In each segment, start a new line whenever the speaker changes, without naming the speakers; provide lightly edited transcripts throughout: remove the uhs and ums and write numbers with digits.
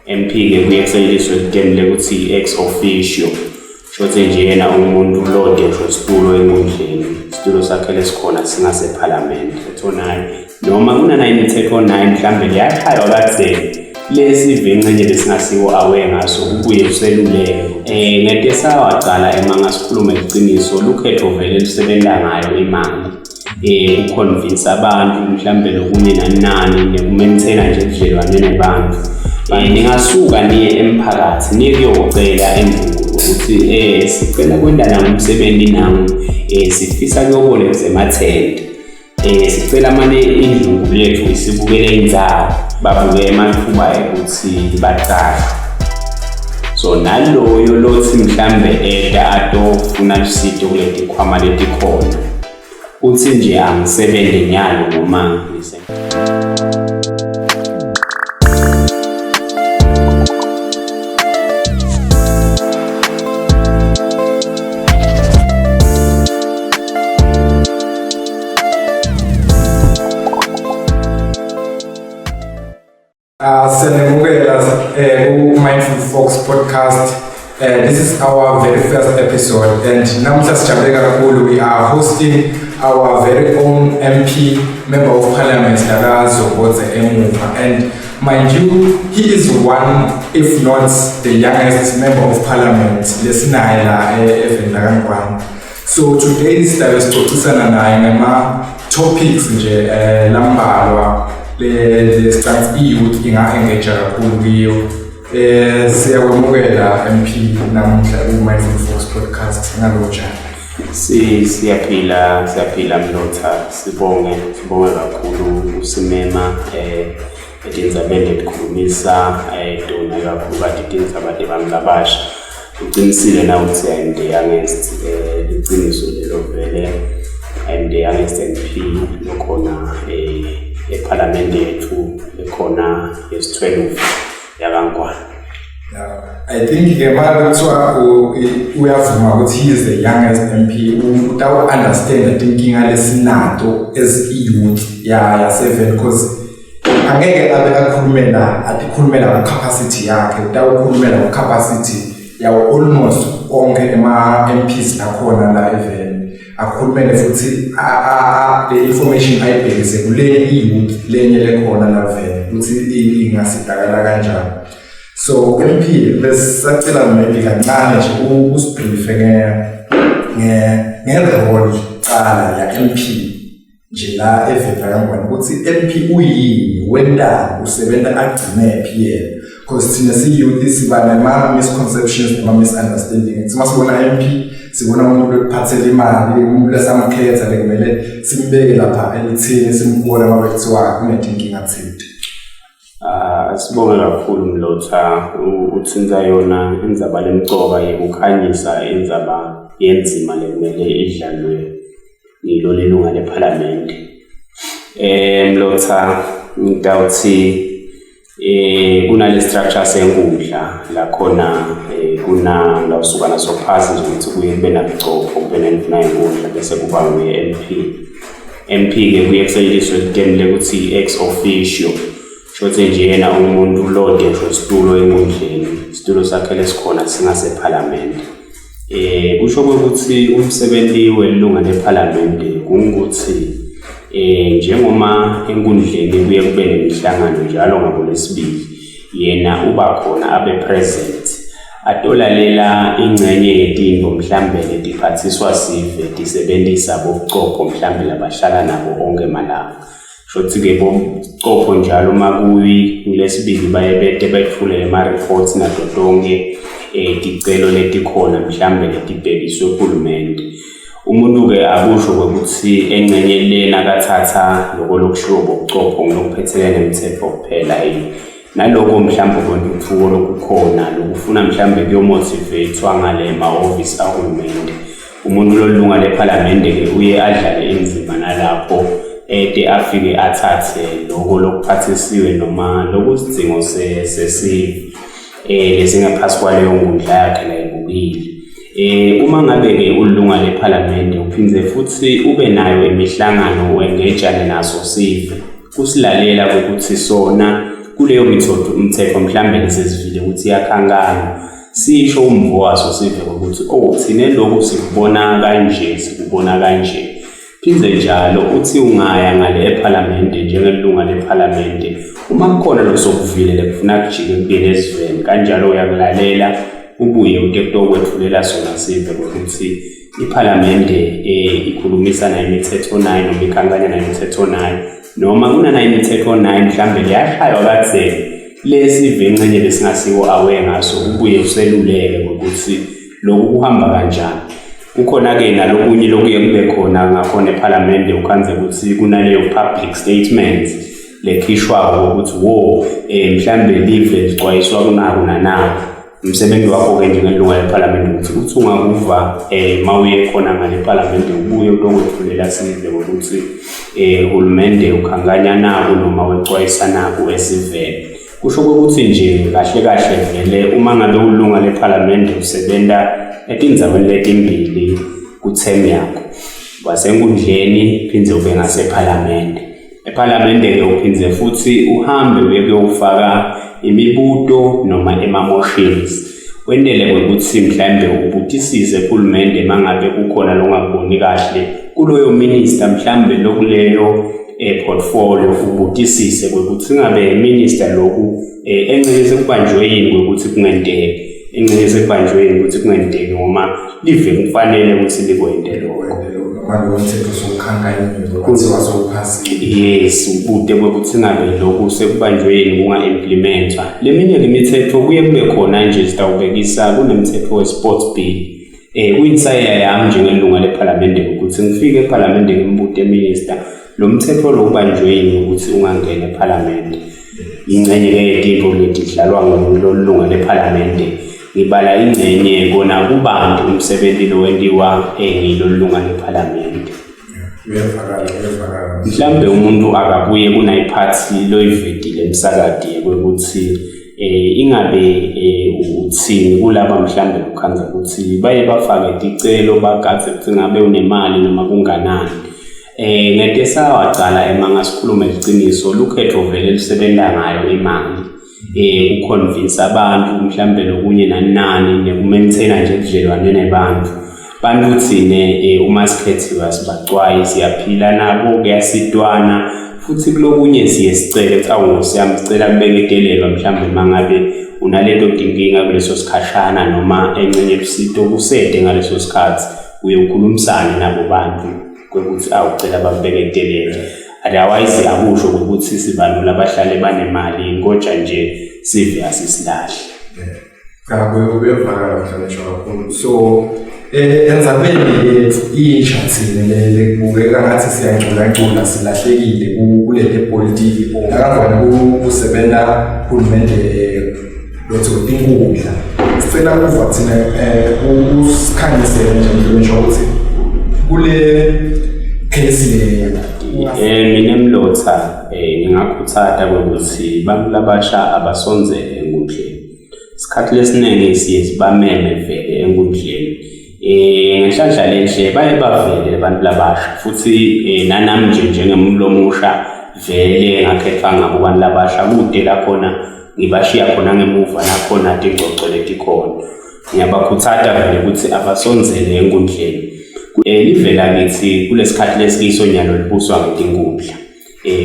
MP ke kuyeseliswe ekuteni ukuthi ex officio shothi nje yena umuntu lode isitulo enkundleni isitulo sakhe lesikhona singasephalamende ethonayo noma kuna imithetho 9 mhlambe liyachaywa katheni lesi vencenye lesingasiwo awe ngaso ubuye useluleke ngeke esawaqala emangasikhuluma iqiniso lukhetho vele lisebenza ngayo imali uconvince abantu mhlambe lokunye nanani nekumaintaina nje ubudlelwane nabantu ningasuka niye emphakathi niye kuyocela endlini ukuthi sicela kwendana ngomsebenzi nangu sifisa kuyoboleka emathende sicela manje indlu lethu isibukele inzalo babuke emathuba ukuthi baqala so naloyo lothi mhlambe atofuna lusito kuleti khwama leti khona uthi nje angisebenze nyalo ngoma
Mindful Folks podcast. This is our very first episode, and we are hosting our very own MP, Member of Parliament, Darazo Boze Emuva. And mind you, he is one, if not the youngest Member of Parliament, So today's topics lambalwa le strength youth engage kakhulu kiyo siyawemukela MP namuhla ku-Mindful Folks podcast ngaloja
siyaphila Mlotha sibonge kakhulu usimema edinzabende likhulumisa dona kakhulu kade idinzabade bami labasha uqinisile na ukuthi I'm the youngest liqiniso lelo vele I'm the youngest MP lokhona eParliament yethu ekhona yes12 yakangwana.
I think uyavuma ukuthi he is the youngest MP without understand the thinking alesinato as youth ya 7 because angeke abe akhulumela capacity yakhe utawukhulumela capacity yawo almost onke MPs lakhona la even akhulumele futhi the information ayibhekise kule youth lenye lekhona la vele ukuthi ingasidakala kanjani. So MP besacela maybe kancane nje usibriefe ngerole cala ya MP nje la evela kangwane ukuthi MP uyini wendaba usebenza agcine phi yena because thina si-youth siba nama-misconceptions nama-misunderstanding simasibona MP sibona umuntu ephathela imali umuntu esamkhetha bekumele simbeke lapha elithini simbona uma bekuthiwa kunenkinga thina.
Sibonge kakhulu Mlotha uthinta yona indzaba lemcoka yekukhanyisa indzaba yenzima lekumele idlalwe yilo lelunga leParliament. Mlotha ngitawuthi kunale structure senkundla la khona kuna la usuka naso phasi nje ukuthi kuye kube nabicopho kube nenkundla bese kuba MP ke kuyeseliswe ekuteni ukuthi ex officio shothi nje yena umuntu lode isitulo enkundleni isitulo sakhe lesikhona singasephalamende kusho ukuthi umsebenzi welunga leParliament kungukuthi njengoma enkundleni kuye kube nemihlangano njalo ngaboLwesibili yena uba khona abe present atolalela ingcenye yetinto mhlambe letiphathiswa sive disebenzisa bobucopho mhlambe labahlala nabo onke malanga shothi ke bobucopho njalo makuyi ngilesibili baye bete bethule ama-reports nadotonke ticelo letikhona mhlambe letibhekiswe kuhulumende. Umuntu ke akusho ukuthi engcenye lena kathatha lokushiwo bobucopho ngokuphethelene nemithetho kuphela naloko mhlambe kontufuko lokukhona lokufuna mhlambe kuyomotivatewa ngale ma-office ahulumende. Umuntu lolunga leParliament ke uye adlale inzima nalapho afike athathe lokho lokuphathisiwe noma lokusidingo sesive lesingaphasi kwaleyo nkundla yakhe la ibukile. Uma ngabe ke ulunga leParliament uphindze futhi ube nayo imihlangano wengejane naso sive kusilalela ukuthi sona kuleyo umthetho mhlambe lesivile ukuthi iyakhankanywa sisho umvo waso sive ukuthi thina lokho sikubona kanje sikubona kanje. Phinde njalo uthi ungaya ngale eParliament njengelunga leParliament uma kukhona lokuzokuvile lekufuna kujike kubuyele esiveni kanjalo uyakulalela ubuye utekwethulela sona sive ukuthi iParliament ikhulumisana imithetho 9 noma ikhankanya imithetho 9 noma kuna imithetho 9 mhlambe liyashaywa katheni lesive encenye lesingasiwo awe ngaso ubuye useluleke ukuthi lokhu kuhamba kanjani. Kukhona ke nalokunye lokuye kube khona ngakhona eParliament ukhanze ukuthi kunaleyo public statements lekhishwa ukuthi mhlambe live licwayiswa kunako nanako umsebenzi wakho ke njengelunga leParliament ukuthi ungakuva mawuye khona ngale eParliament ubuye utokwethulela sive ukuthi uhulumende ukhankanya nako noma wecwayisa nako esiveni. Kusho ukuthi nje kahle kahle vele uma ngabe ulunga leParliament usebenza etindzaweni letimbili kuthemu yakho wasenkundleni phindze ube ngaseParliament. eParliament ke uphindze futhi uhambe uye kuyofaka imibuto noma ema-motions wendele ukuthi mhlambe ubutisise kuhulumende mangabe kukhona longakuboni kahle kuloyo minister mhlambe lokuleyo portfolio ubutisise ukuthi ngabe minister lokhu encelise kubanjwe yini ukuthi kungenteke encelise kubanjwe yini ukuthi kungenteke noma live kufanele ukuthi likwende lokho
kwalo umthetho sokhankanya kwenziwa sokuphasile.
Yes, ubude ukuthi ngabe lokhu sekubanjwe yini kunga-implementwa. Leminye imithetho kuye kube khona nje sitawubekisa kunemithetho we-sports bill. Kuyinsaya yami njengelunga leParliament ukuthi ngifike eParliament ngimbude minister lo mthetho lo ubanjwe yini ukuthi ungangena eParliament. Ingcenye ke yezinto letidlalwa ngolunga leParliament ngibala ingcenye kona kubantu umsebenzi lo wendiwa ngilolunga leParliament. Mhlambe umuntu akabuye kunayiphathi loyivedile emsakadi ukuthi ingabe uthini kulaba mhlambe ukhanza ukuthi baye bafake icelo bagathe ukuthi ngabe unemali noma kunganani. Ngeke sawacala emangasikhuluma iqiniso lukhetho vele lisebenza ngayo imali uconvince abantu mhlambe lokunye nanani nekumaintaina nje ubudlelwane nabantu bantu thine uma sikhethiwe sibacwayi siyaphila nabo kuyasidwana futhi kulokunye siye sicela ukuthi awusiyami sicela kubeketelelwa mhlambe mangabe unalento inkinga kuleso sikhashana noma encenye ebusito kusede ngaleso sikhathi uye ukhulumisane nabo bantu ukuthi awucela babeketelele. Otherwise akusho ukuthi sibantu abahlale banemali ingoja nje sive asisilahle.
Uyevakala mhlawumbe kakhulu. So enzabeni intsha thina lekubukeka ngathi siyangcula silahlekile kule politiki akavani kusebenza uhulumende lotho inkundla. Sicela kuva thina usikhanyise nje ngisho ukuthi kule case
mina Mlotha ngingakhuthaza ukuthi bantu labasha abasonzele enkundleni. Isikhathi lesiningi siye sibameme vele enkundleni. Ngenhlanhla lenhle baye bavele abantu labasha futhi nanami njengemuntu omusha vele ngakhetha ngabo abantu labasha kude la khona ngibashiya khona ngemuva nakhona tingcoco letikhona. Ngiyabakhuthaza vele ukuthi abasonzele enkundleni. Livela lithi kulesikhathi lesisonyalo libuswa ngetinkundla.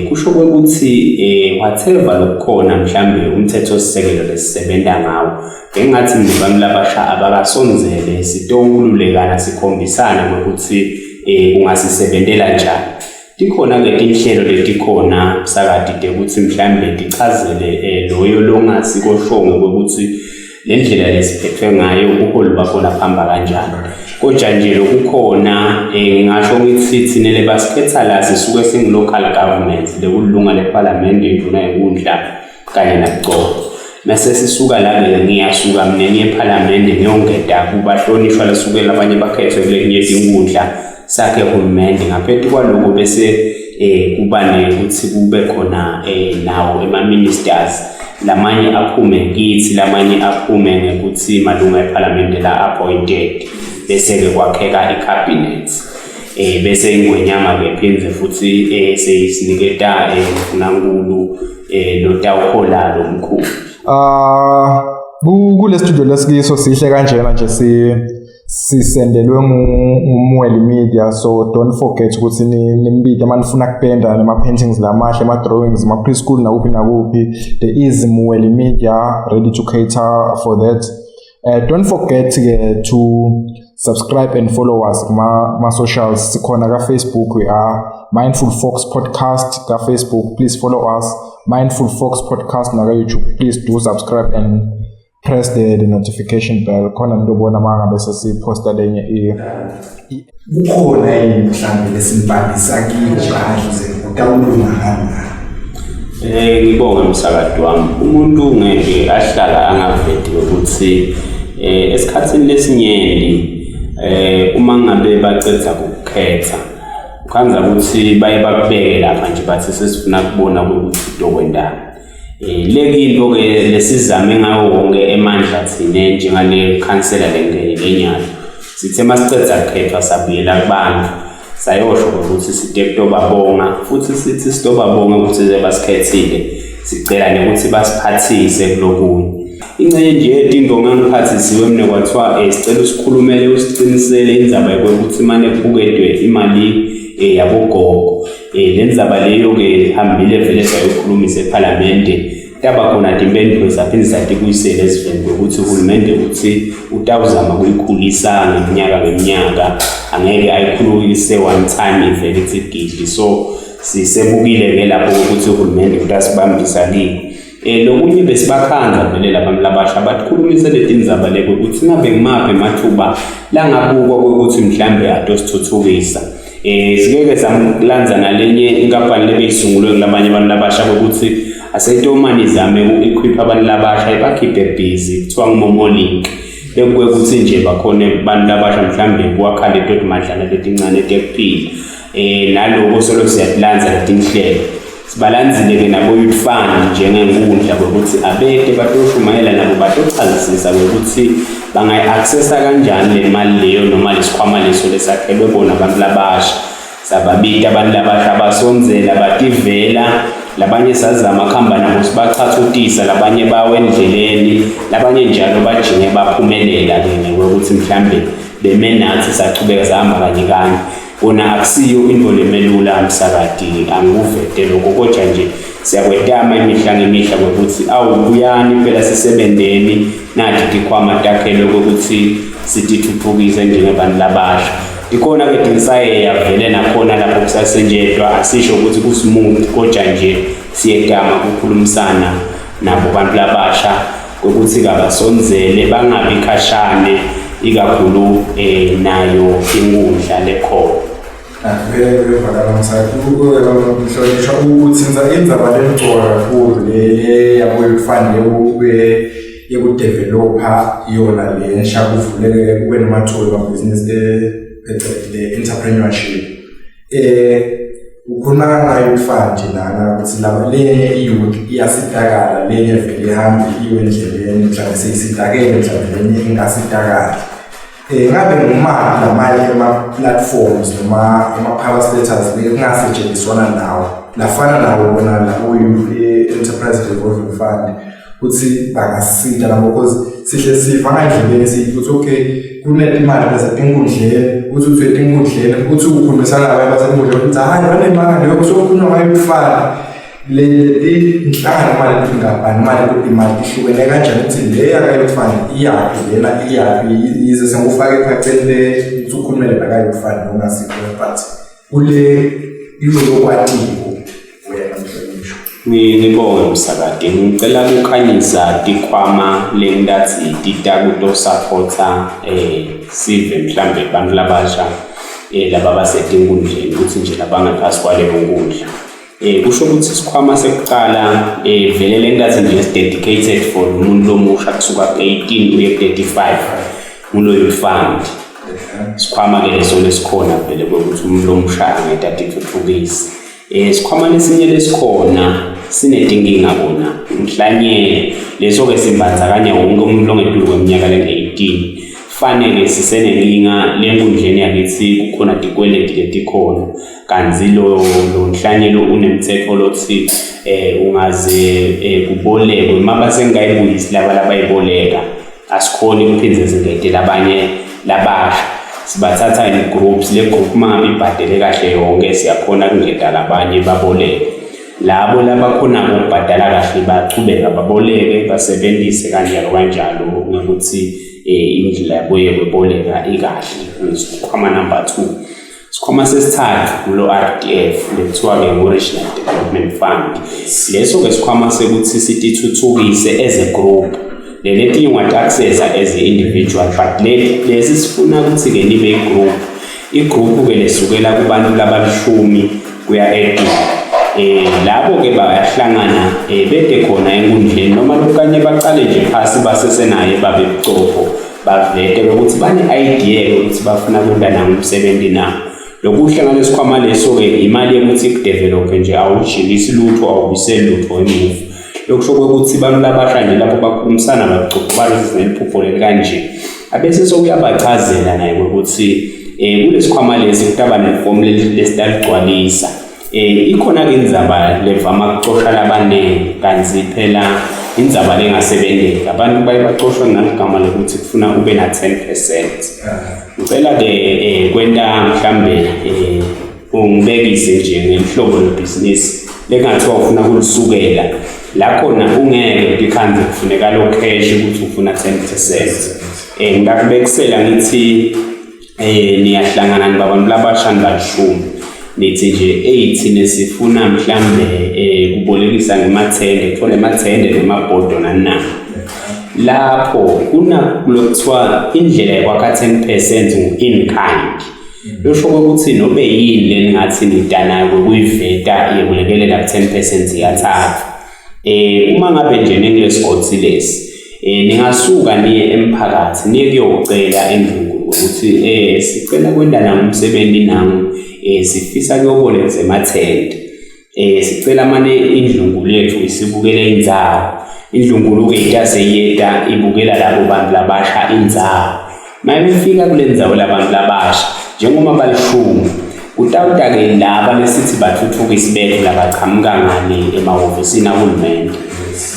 Kusho ukuthi whatever lokukhona mhlambe umthetho sisekelo lesisebenza ngawo engathi nibantu labasha abakasonzele sitowululekana sikhombisana ukuthi ungasisebenzela kanjani. Tikhona ke inhlelo letikhona sakade ukuthi mhlambe ndichazele loyo longasikoshongo ukuthi le ndlela lesiphethwe ngayo ubuholi bakho laphamba kanjani. Kodwa nje lokukhona ngingasho ngithi thina lebasikhetha la sisuke singu-local government lekulunga leParliament induna yenkundla kanye nakuqobo. Mase sisuka la ngiyasuka mina eParliament ngiyongeda kubahlonishwa lesukela abanye bakhethwe kule nye inkundla sakhe uhulumende ngaphethe kwaloko bese kuba ukuthi kube khona nawo ema-ministers lamanye aphume kithi lamanye aphume ngekuthi malunga eParliament la appointed bese ke kwakheka icabinet. bese ingwenyama ke phinze futhi sesiniketa uNkulunkulu lo tawukholalo omkhulu.
Kule studio lesikiso sihle kanjena nje sisendelwe ngumweli media, so don't forget ukuthi nimbide manifuna kupenda nema paintings lamahle, ama drawings, ama preschool nakuphi there is Mweli Media ready to cater for that. Don't forget to subscribe and follow us ma socials. Sikhona ka Facebook, we are Mindful Fox Podcast ka Facebook, please follow us. Mindful Fox Podcast na YouTube, please do subscribe and press the notification bell khona ndobona mangabe sesiposta lenye kukhona yini mhlambe lesimbambisa kini bandle utawulunga ngani.
Ngibonge umsakadi wami, umuntu ngeke ahlala angavedi ukuthi esikhathini lesinyeni uma ngabe bacetha ukukhetha kwanza ukuthi baye bakubeke lapha nje bathi sesifuna kubona ukuthi udokwendana. Lekinto ke lesizame ngawo wonke emandla thine njengale councilor lenyalo sithe masicetha ukukhetha sabuyela kubantu sayosho ukuthi sitobabonga futhi sithi sitobabonga ukuthi basikhethile, sicela ukuthi basiphathise kulokunye. Ingcenye nje yedinto ngangiphathisiwe mina kwathiwa sicela usikhulumele usiqinisele indzaba yokuthi manje kubuketwe imali yabogogo. Lenzaba leyo ke hambile vele sayokhulumisa eParliament taba khona impendulo zaphinde zathi kuyisele eziveni ukuthi uhulumende uthi utawuzama kuyikhulisa ngeminyaka angeke ayikhululise one time ivele ithi gidli. So sisebukile ke lapho ukuthi uhulumende utasibambisa lini. Lokunye besibakhanza vele labantu labasha bathulumise letindzaba leko ukuthi ngabe ngimaphi emathuba langabukwa ukuthi mhlambe atosithuthukisa. Sikeke samlanza nalenye inkampani lebeyisungulwe kulabanye abantu labasha ukuthi asetomani izame uku-equip abantu labasha ibakhiphe busy kuthiwa nguMomolink. Bekwe ukuthi nje bakhona abantu labasha mhlambe kwakhale into madlala letincane tekuphila. Naloko solo siyalanza letinhlelo sibalanzile ke nabo youth fund njengenkundla ukuthi abete batoshumayela nabo batochazisisa ukuthi bangayi-accessa kanjani le mali leyo noma lesikhwama leso lesakhelwe bona abantu labasha. Sababita abantu labasha abasonzela bativela, labanye sazama kuhamba nabo sibachathutisa, labanye bawe endleleni, labanye njalo bajinge baphumelela ke ukuthi mhlambe beme nathi sachubeka sahamba kanye kanye. Bona akusiyo into lemelula umsakadi anguvete lokho kodwa nje siyakwetama imihla ngemihla ukuthi awubuyani phela sisebendeni nathi dikhwama takhelo ukuthi sitithuthukise njengabantu labasha. Ikhona ke dinsaye yavele nakhona lapho kusasenjedwa asisho ukuthi kusimuntu kodwa nje siyekama ukukhulumisana nabo bantu labasha ukuthi kabasonzele bangabi khashane ikakhulu nayo inkundla lekhona.
Vele bakala msakho ukuhlonishwa ukuthi indzaba lemgcoka kakhulu le yabo yofande ube yekudevelopa yona le ensha kuvuleke kube namathuba business the entrepreneurship. Ukhuluma ngayo ifande lana ukuthi laba le youth iyasitakala le vele ihambe iwe endleleni mhlawumbe sesitakele mhlawumbe ingasitakala. Ngabe ngumaphi lamanye ama-platforms noma ama-power status kungasetshenziswana nawo lafana nawo bona labo enterprise development fund ukuthi bangasita nabo because sihle siva ngandleleni sithi okay kunemali bezatenkundleni ukuthi uthethe enkundleni ukuthi ukukhulumisana nabantu basenkundleni ukuthi hayi banemali leyo sokukhuluma ngayo ifana le inhlangano mali ingabani mali ukuthi imali ihlukene kanjani ukuthi le akayofana iyaphi lena iyaphi ize sengufake ephacele ukuthi ukhulumele bakayofana noma sikho but kule ilokwatiko wena mhlonishwa.
Ngibonge umsakade ngicela ukukhanyisa dikhwama lendathi ditakuto supporta sive mhlambe abantu labasha laba basetenkundleni ukuthi nje labangaphasi kwaleyo nkundla. Kusho ukuthi isikhwama sekuqala vele lendathi nje dedicated for umuntu lomusha kusuka 18 uye 35 nguloyo fund. Isikhwama ke leso lesikhona vele ukuthi umuntu lomusha angayithatha ithuthukise. Isikhwama lesinye lesikhona sinetinkinga bona mhlanye leso ke simbandzakanya wonke umuntu ongedluli kweminyaka le-18 fanele sisenenkinga lenkundleni yakithi kukhona dikweleti letikhona kanzi lo nhlanyelo unemthetho lothi ungaze kubolekwe maba sengayibuyisi laba labayiboleka asikhoni kuphindze zingedela abanye labasha sibathatha in groups le group mangabe ibhadele kahle yonke siyakhona kungeda labanye baboleke labo labakhona ukubhadala kahle bachubeka baboleke basebenzise kanjalo ngokuthi indlela yabo yokuboleka ikahle isikhwama number 2 isikhwama sesithathu lo RDF lekuthiwa ke Regional Development Fund leso ke isikhwama sekuthi sitithuthukise as a group lelethi ungataccess as a individual but lesi sifuna ukuthi ke nibe igroup ke lesukela kubantu labalishumi kuya labo ke bayahlangana bede khona enkundleni noma lokanye baqale nje phasi basesenaye babe ucopho bavete ukuthi bane idea ukuthi bafuna ukwenza nomsebenzi na lokuhlangana lesikhwama leso ke imali yokuthi kudevelop nje awujikisi lutho awubiseli lutho emuva lokusho ukuthi bantu labasha nje lapho bakhulumisana bacopho balizinephupho lekanje abese sokuyabachazela naye ukuthi kulesikhwama lesi kutaba neform lesidaligcwalisa ikhona ke indzaba levama kucosha labanengi kanzi phela indzaba lengasebenzeki abantu bayibacoshwa ngegama lokuthi kufuna ube na 10%. Ngicela ke kwenta mhlambe ungibekise nje ngemhlobo lebhizinisi lengathiwa ufuna kulisukela la khona ungeke ikhanze kufuneka lo cash ukuthi ufuna 10%. Ngakubekisela ngithi niyahlangana nabantu labashani balishumi nithi nje 8 nesifuna mhlambe kubolekisa ngemathende kuthole emathende nemabhodo nana lapho kuna lokuthiwa indlela yakwakha 10% in kind losho ukuthi nobe yini leningathi nidana kuyiveta yekulekelela 10% yathatha uma ngabe nje nengilescothi lesi ningasuka niye emphakathi niye kuyocela endlungu ukuthi sicela kwendana umsebenzi nangu sifisa kuyobolekza emathende sicela manje indlungu lethu isibukele indzawo indlungu ke itazeyeta ibukela labo bantu labasha indzawo mayifika kule ndzawo labantu labasha njengoba balishumi utawuta ke laba lesithi bathuthukisa bethu labaqhamuka ngani emahhovisini ahulumende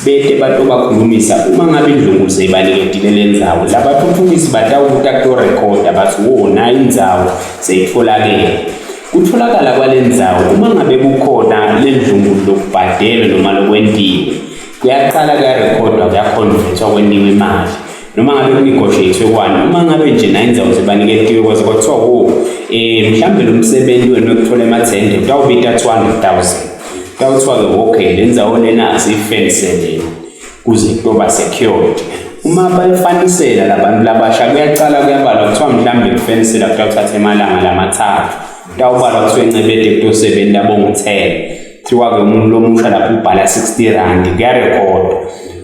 bete batobakhulumisa uma ngabe indlungu seyibalekile lendzawo labathuthukisi batawuta ku record bathi wona indzawo seyitholakele kutholakala kwalendzawo uma ngabe kukhona lendlungu lokubhadela noma lokwentiwe kuyaqala kuyarekhodwa kuyaconvertwa kweniwe imali noma ngabe kunegotiate kwani uma ngabe nje na indzawo sebaniketiwe kwaze kwathiwa mhlambe lo msebenzi wena ukuthola emathende utawubita 200,000 kuthiwa ke okay lendzawo lena asifensele kuze kuba secured uma bayifanisela labantu labasha kuyaqala kuyabalwa kuthiwa mhlambe kufensela kuthatha emalanga lamathathu tawubala kuthiwa encebede kutosebenza bongu-10 kuthiwa ke umuntu lomusha lapho ubhala 60 rand kuyarekhodwa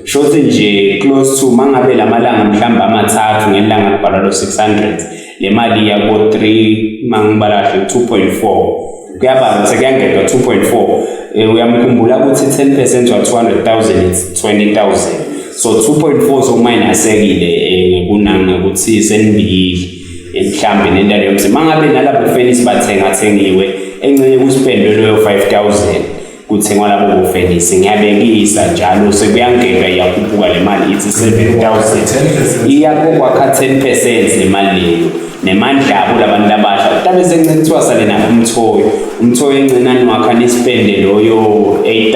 shothi nje close to mangabe lamalanga mhlamba amathathu ngelanga kubhala lo 600 le mali yako 3 mangibala kahle 2.4 kuyabala sekuyangedwa 2.4 uyamkhumbula ukuthi 10% wa 200,000 is 20,000 so 2.4 so minasekile kunanga ukuthi senibili mhlambe nendalo yomsebenzi mangabe nalabo fenisi bathengiwe encenye kuspendwe lo 5,000 kuthengwa labo bofenisi ngiyabekisa njalo sekuyangedwa iyakhuphuka le mali ithi 7,000 iyakhokha 10% lemali leyo nemandlabo labantu labasha utabe sencethiwa sale na umthoyo encinane wakha nispende loyo 8,000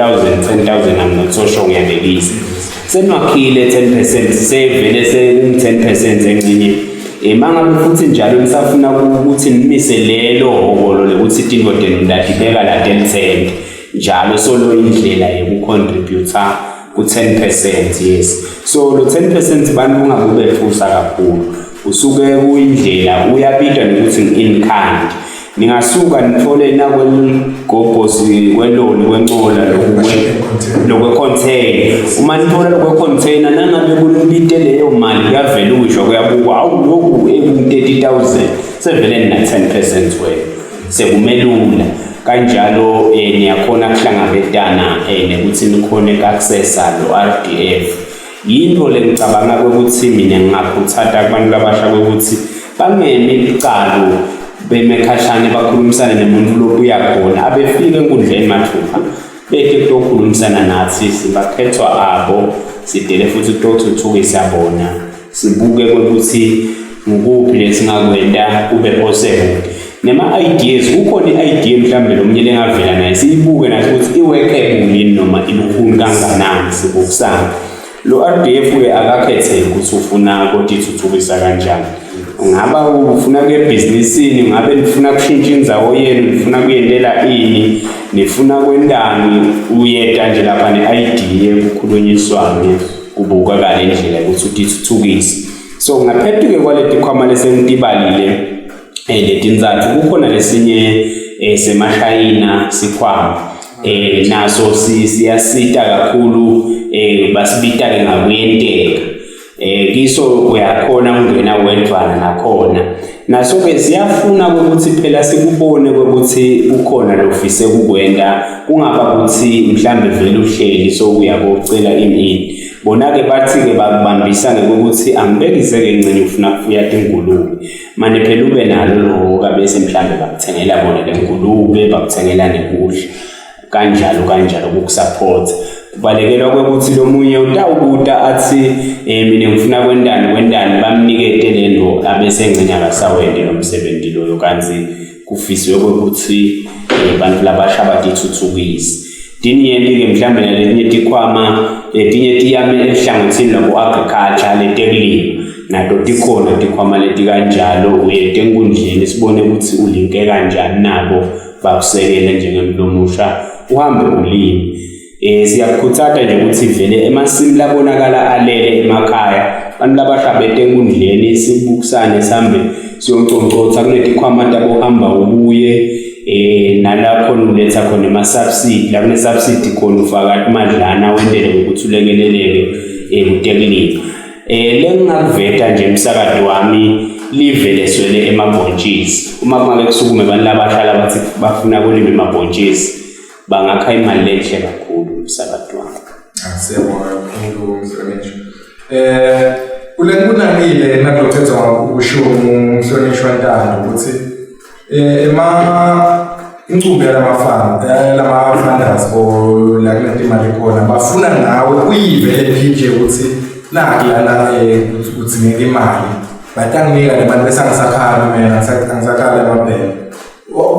10,000 I'm not so sure ngiyabekisa senwakhile 10% sevele se 10% encinye mangabe futhi njalo nisafuna ukuthi nimise lelo hobolo lokuthi indodeni ndadibeka la 10% njalo solo indlela yokucontributor ku 10% yes so lo 10% bantu ungakube fusa kakhulu usuke kuyindlela uyabida nokuthi in kind ningasuka nithole na kwengobhosi kweloli kwenqola lokwe container uma nithola lokwe container nangabe kulibite leyo mali kuyavela usho kuyabukwa awu lokhu eku-30,000 sevele na 10% wena sekumelula kanjalo niyakhona kuhlangabetana nekuthi nikhone accessa lo RDF yinto lengicabanga ukuthi mina ngingakhuthaza kubantu labasha ukuthi bangemi icalo bemekhashane bakhulumisana nemuntu lobuya khona abefika enkundleni mathupha bethe kukhulumisana nathi sibakhethwa abo sidele futhi ukuthuthukisa bona sibuke ukuthi ngukuphi lesingakwenda kube possible nema ideas kukhona idea mhlambe lomnye lengavela naye siyibuke nathi ukuthi iworkable yini noma ilukhuni kanganani sibukusana lo RDF ke akakhethele ukuthi ufuna kodwa ithuthukisa kanjani ngaba ufuna ke businessini ngabe nifuna kushintsha indzawo yenu nifuna kuyendela ini nifuna kwendani uyeda nje lapha ne-idea ukukhulunyiswane kubukakala indlela ukuthi uthuthukise so ngaphethu ke kwaleti khwama lesengitibalile leti nzathu kukhona lesinye semashayina sikhwama naso siyasita kakhulu basibita ke ngakuyenteka kiso uyakhona ungena wedwana nakhona naso ke siyafuna ukuthi phela sikubone ukuthi ukhona lofise kukwenda kungaba ukuthi mhlambe vele uhleli so uyabocela imini bona ke bathi ke babambisane ukuthi angibekiseke ngcenye ufuna kufuya ingulube manje phela ube nalo lo bese mhlambe bakuthengela bona lengulube bakuthengela nekudla kanjalo ukukusupport kubalekela ukuthi lo munye utawubuta athi mina ngifuna kwendani bamnikete lento abese ngcenya akasawende lo msebenzi loyo kanzi kufisiwe ukuthi abantu labasha batithuthukise diniyeni ke mhlambe letinye tikhwama letinye tiyame ehlangothini labo agriculture letekulima nato tikhona tikhwama leti kanjalo uyete enkundleni sibone ukuthi ulinke kanjani nabo bakusekele njengemlomusha uhambe ulimi siyakukhuthaza nje ukuthi vele emasimi labonakala alele emakhaya abantu labasha bete enkundleni sibukusane sambe siyonconcotha kunetikhwama tabohamba ubuye nalapho uletha khona ama-subsidy la kune-subsidy khona ufaka imadlana wendele ukuthi ulekeleleke kutekulima lengingakuveta nje umsakazi wami liveleswele emabhontshisi uma kungabe kusukume abantu labasha bathi bafuna kulima emabhontshisi bangakha imali lenhle kakhulu umsakazi wami.
Siyabonga kakhulu Mhlonishwa. Kulenkunamile nakulokhethwa ukusho uMhlonishwa Ntando ukuthi incube lama-funders or la kulento imali khona bafuna nawe uyivele phije ukuthi lana ukuthi ngeke imali batanginika le mali bese angisakhala mina angisakhala emaphela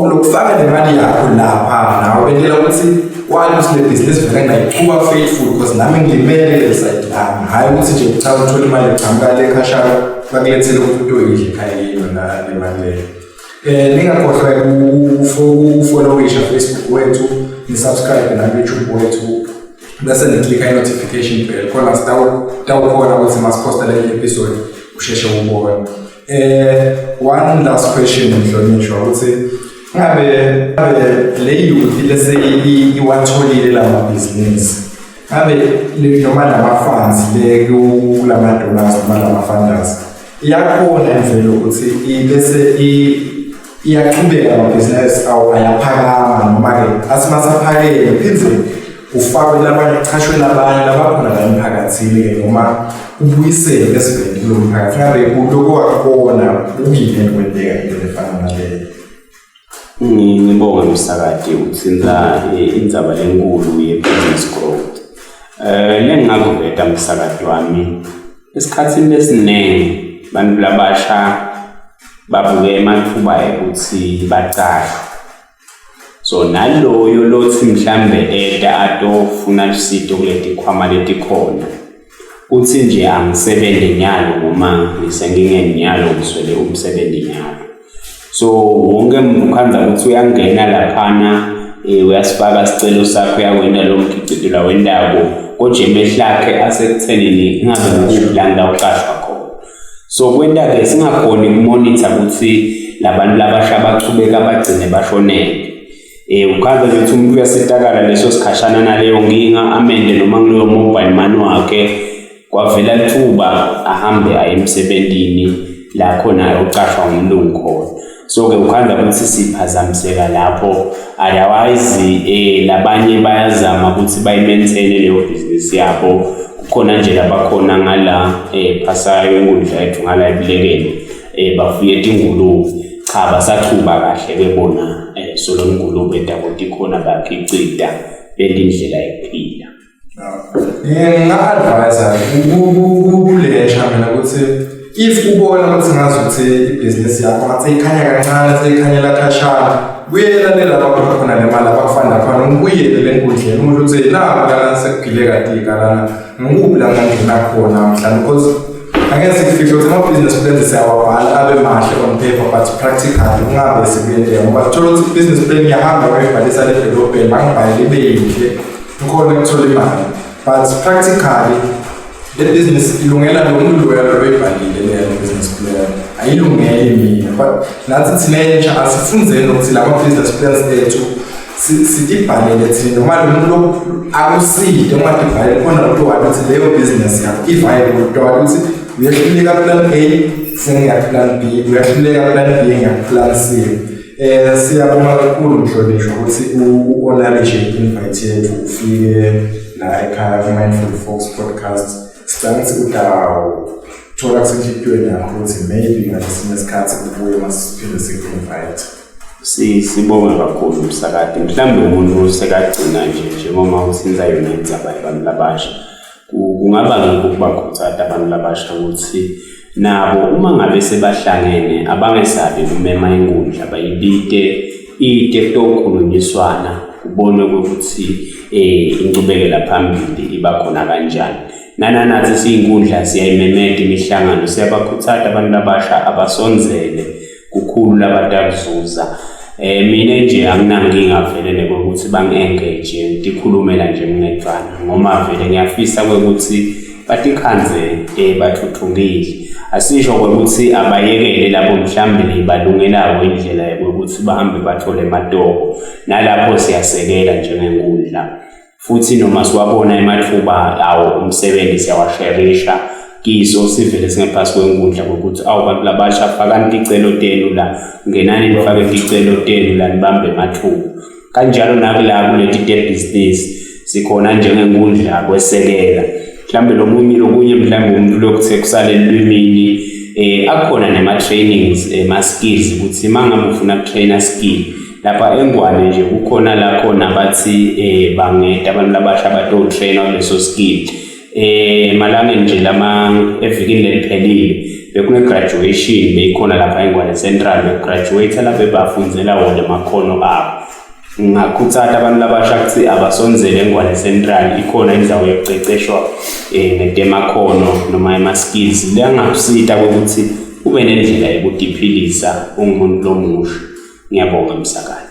lokufaka le mali yakho lapha nawe bendlela ukuthi wathi le business vele ngayiqhuba faithful because nami ngilimele side lami hayi ukuthi nje uthanda uthola imali eqhamuka le khashana bakulethele ukuthi uyidle ekhaya yini le mali leyo. Ningakhohlwa ukufollowisha Facebook wethu ni-subscribe na YouTube wethu bese ni-click i-notification bell khona sitawukhona ukuthi masiposta le episode usheshe ubone. One last question Mhlonishwa ukuthi ngabe le youth lese iwatholile la mabhizinisi ngabe noma nama-funds kulama-donors noma lama-funders iyakhona imvelo ukuthi bese iyaqhubeka amabhizinisi awu ayaphakama noma-ke asimasaphakele phindze ufakwe labanye uchashwe labanye labakhona la emphakathini-ke noma ubuyisele besivele kulo mphakathi ngabe kuloko wakhona ukuyini kwenteka into efana naleyo.
Ngibonga msakade ukuthinta indzaba lenkulu ye-business growth. Lengingakuveta msakade wami esikhathini esiningi bantu labasha babuke emathuba ukuthi bacashwe. So naloyo lothi mhlambe atofuna lusito kuleti khwama leti khona uthi nje angisebenze nyalo noma ngisengingeni nyalo ngiswele umsebenzi nyalo. So wonke ukhanza ukuthi uyangena laphana uyasifaka isicelo sakho uyakwenda lo mkhicitelo wendabo kodwa emehlakhe asekuthenini ngabe ngikuplanda uqashwa khona. So kwenda ke singakhona ukumonitor ukuthi labantu labasha bachubeka bagcine bashonele. Ukhanza ukuthi umuntu uyasitakala leso sikhashana naleyo nginga amende noma kuleyo mobile money wakhe kwavela lithuba ahambe aye emsebenzini la khona uqashwa umlungu khona. So ke ukhanza ukuthi siphazamiseka lapho otherwise labanye bayazama ukuthi bayimaintain leyo business yabo khona nje labakhona ngala phasayo enkundla yethu ngala ebulekeni bafuye ingulube cha basathuba kahle bebona solo ingulube daboti khona bakhicida belindlela yokuphila.
Nginga-advise kulesha mina ukuthi if ubona ukuthi ngazuthi ibhizinisi yakho ngathi ikhanya kancane seyikhanyela khashana buyela laba khona nemali abafana khona ubuyele lenkundleni umuntu uthi nako lana sekugile katika lana ngikuphi la ngangena khona mhlawumbe because angeke sifihle ukuthi ama-business plans siyawabhala abe mahle on paper but practically kungabe sikuyendeka ngoba thola ukuthi i-business plan iyahamba uyibhalisa le-development mangibhalele ibe yinhle ngikhona ukuthola imali but practically le business ilungela lo muntu loyibhalile leyo business plan ayilungele mina but nathi thina entsha asifunzeni ukuthi lama-business plans ethu sitibhalele thina noma lo muntu akuside uma tibhalele khona lo wathi ukuthi leyo business yakho i-viable kodwa ukuthi uyahluleka plan A sengiya-plan B uyahluleka plan B ngiya-plan C. Siyabonga kakhulu Mhlonishwa ukuthi u-honorishe i-invite yethu ufike la ekhaya ku-Mindful Folks podcast. Sicabanga ukuthi uthola kusenhliziyweni yakho ukuthi maybe ngalesinye isikhathi ubuye masiphinde siku-invite.
Sibonga kakhulu Msakade, mhlawumbe umuntu sekagcina njengoba usinza yona indzaba yabantu labasha kungaba ngikho ukubakhuthaza abantu labasha ukuthi nabo uma ngabe sebahlangene abangesabi kumema inkundla bayibike ite tokhulunyiswana kubone ukuthi incubekela phambili iba khona kanjani. Nathi siyinkundla siyayimemeta imihlangano siyabakhuthaza abantu labasha abasonzele kukhulu labatakuzuza. Mina nje anginankinga vele ukuthi bangi-engage ndikhulumela nje ngedvana ngoma vele ngiyafisa ukuthi batikhanze bathuthukile. Asisho ukuthi abayekele labo mhlawumbe balungelayo indlela yokuthi bahambe bathole ematoko nalapho siyasekela njengenkundla futhi noma siwabona emathuba awo umsebenzi siyawasherisha kiso sivele singaphasi kwenkundla ukuthi abantu labasha fakani icelo tenu la ngenani nifake icelo tenu la nibambe emathuba kanjalo nakulabo leti business sikhona njengenkundla kwesekela mhlambe lokunye mhlambe umuntu lokuthe kusale lwimini akhona nema trainings ma skills ukuthi mangabe ufuna trainer skill lapha eNgwane nje kukhona la khona bathi bangeda abantu labasha bato trainer leso skill malanga nje lama evikini leliphelile bekune graduation beyikhona lapha eNgwane Central graduate lapha bafundzela wona amakhono abo. Ngakhuthaza abantu labasha ukuthi abasonzele eNgwane Central ikhona indawo yokuceceshwa ngedemakhono noma ema skills lengakusita ukuthi ube nendlela yokudiphilisa ungumuntu lomusha. Ngiyabonga Msakade.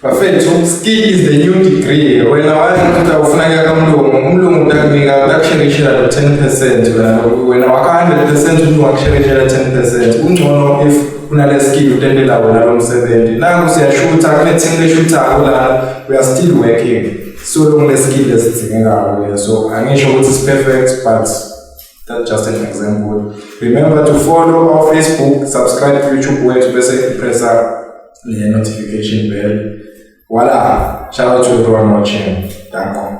Perfect. So skill is the new degree. Wena wayenza ufuneka kamlungu utakunika utakusherishela 10% wena waka 100% umuntu wakusherishela 10%. Ungcono if kunale skill utendela wona lo msebenzi. Nangu siyashutha kuneteam leshutha la we are still working. So long the skill lesithengeka so angisho ukuthi it's perfect but that's just an example. Remember to follow our Facebook, subscribe to YouTube wethu bese press the notification bell. Voila, shout out to everyone watching. Thank you.